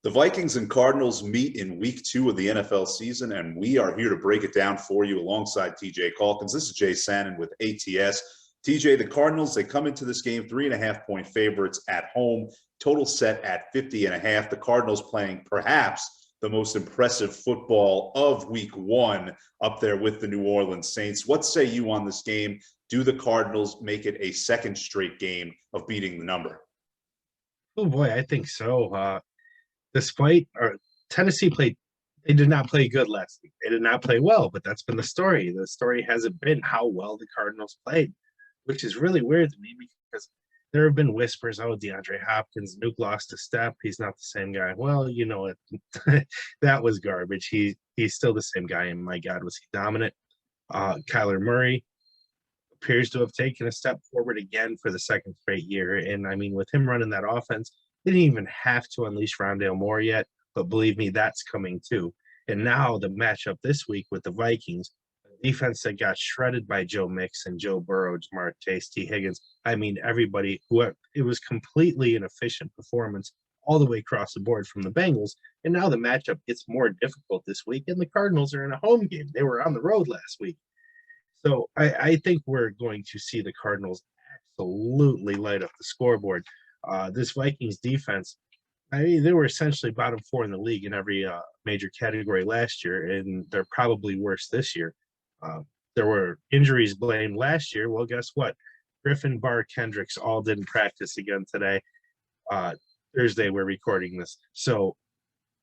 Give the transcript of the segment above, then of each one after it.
The Vikings and Cardinals meet in week 2 of the NFL season, and we are here to break it down for you alongside TJ Calkins. This is Jay Sanin with ATS. TJ, the Cardinals, they come into this game 3.5-point favorites at home, total set at 50.5. The Cardinals playing perhaps the most impressive football of week 1 up there with the New Orleans Saints. What say you on this game? Do the Cardinals make it a second straight game of beating the number? Oh boy, I think so. Despite Tennessee they did not play good last week. They did not play well, but that's been the story. The story hasn't been how well the Cardinals played, which is really weird to me because there have been whispers, oh, DeAndre Hopkins, Nuke lost a step. He's not the same guy. Well, you know it. That was garbage. He's still the same guy, and my God, was he dominant. Kyler Murray appears to have taken a step forward again for the second straight year. And I mean, with him running that offense, they didn't even have to unleash Rondale Moore yet, but believe me, that's coming too. And now the matchup this week with the Vikings, a defense that got shredded by Joe Mixon, Joe Burrow, Jamar Chase, T. Higgins. I mean, everybody it was completely an efficient performance all the way across the board from the Bengals. And now the matchup gets more difficult this week, and the Cardinals are in a home game. They were on the road last week. So I think we're going to see the Cardinals absolutely light up the scoreboard. This Vikings defense, I mean, they were essentially bottom 4 in the league in every major category last year, and they're probably worse this year. There were injuries blamed last year. Well, guess what? Griffin, Barr, Kendricks all didn't practice again today. Thursday, we're recording this. So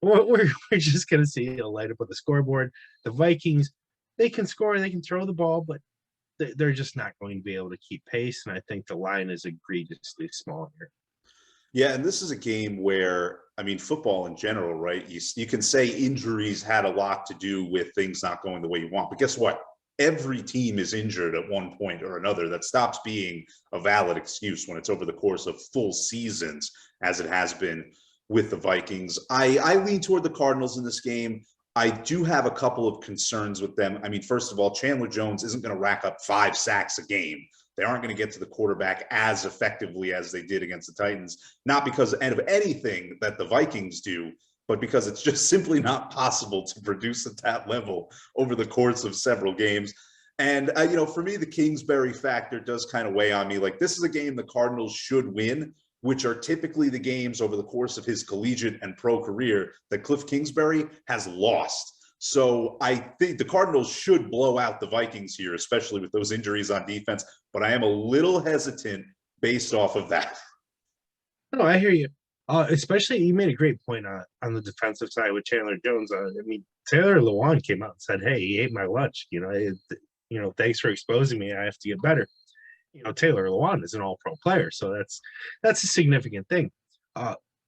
we're just going to see a light up on the scoreboard. The Vikings, they can score, they can throw the ball, but they're just not going to be able to keep pace, and I think the line is egregiously small here. Yeah, and this is a game where, I mean, football in general, right? You can say injuries had a lot to do with things not going the way you want, but guess what? Every team is injured at one point or another. That stops being a valid excuse when it's over the course of full seasons, as it has been with the Vikings. I lean toward the Cardinals in this game. I do have a couple of concerns with them. I mean, first of all, Chandler Jones isn't going to rack up 5 sacks a game. They aren't going to get to the quarterback as effectively as they did against the Titans, not because of anything that the Vikings do, but because it's just simply not possible to produce at that level over the course of several games. And, for me, the Kingsbury factor does kind of weigh on me. Like, this is a game the Cardinals should win, which are typically the games over the course of his collegiate and pro career that Cliff Kingsbury has lost. So I think the Cardinals should blow out the Vikings here, especially with those injuries on defense. But I am a little hesitant based off of that. No, I hear you. Especially, you made a great point on the defensive side with Chandler Jones. I mean, Taylor Lewan came out and said, "Hey, he ate my lunch. Thanks for exposing me. I have to get better." Taylor Lewan is an all-pro player, so that's a significant thing.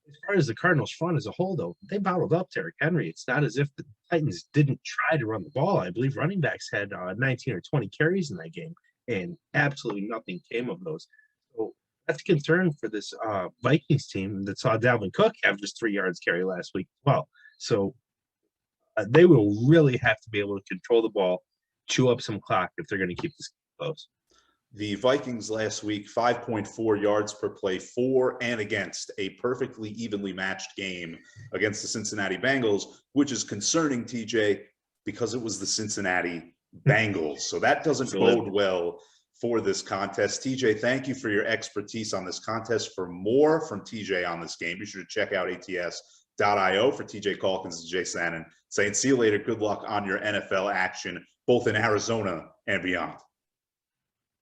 As far as the Cardinals' front as a whole, though, they bottled up Derrick Henry. It's not as if the Titans didn't try to run the ball. I believe running backs had 19 or 20 carries in that game, and absolutely nothing came of those. So that's a concern for this Vikings team that saw Dalvin Cook have just 3 yards carry last week as well. So they will really have to be able to control the ball, chew up some clock if they're going to keep this close. The Vikings last week, 5.4 yards per play for and against, a perfectly evenly matched game against the Cincinnati Bengals, which is concerning, TJ, because it was the Cincinnati Bengals. So that doesn't bode well for this contest. TJ, thank you for your expertise on this contest. For more from TJ on this game, be sure to check out ats.io. For TJ Calkins and Jay Sanin, saying see you later. Good luck on your NFL action, both in Arizona and beyond.